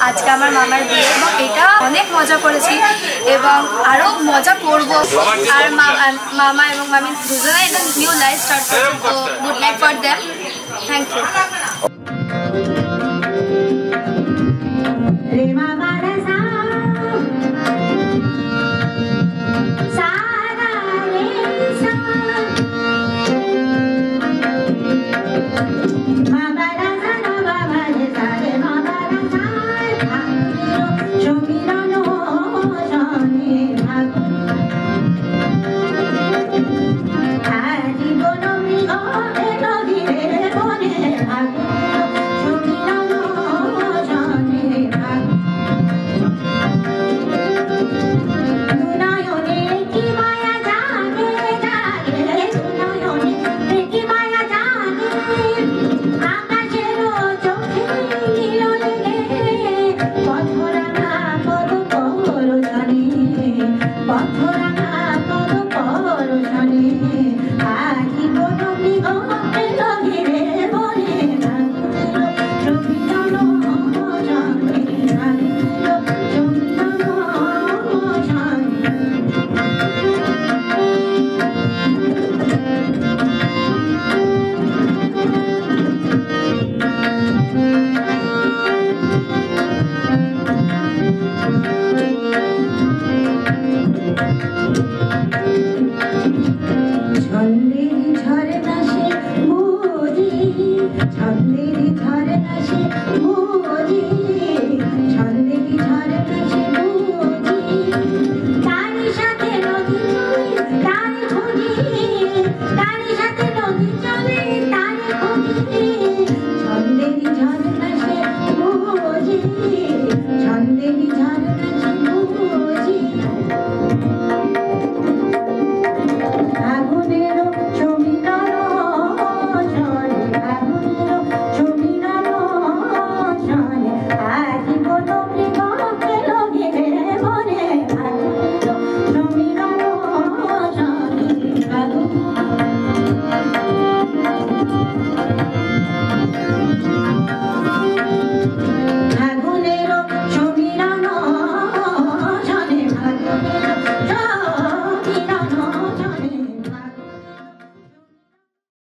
आज के आमार मामार बिये एबं एटा अनेक मजा करेছি এবং আরো মজা করব আর মামা এবং মামি দুজনেই একটা নিউ লাইফ স্টার্ট করছে তো good luck for them thank you রে মামা রাসা সারা রে সা মামা রাসা না বাবা রে সারে মামা রাসা জমিরানো জানে ভাগ আদি বনমি গরে নদীরে বনে ভাগ জমিরানো জানে ভাগ দুনয়নে কি মায়া জাগে জাগে দুনয়নে কি মায়া জাগে আকাশের চোখে নীল লেগে পথরাঙা পদ পরশনে পথরাঙা পদ পরশনে আহি বনমি গরে নদীরে বনে ভাগ জমিরানো জানে ভাগ জমিরানো জানে ছন্দ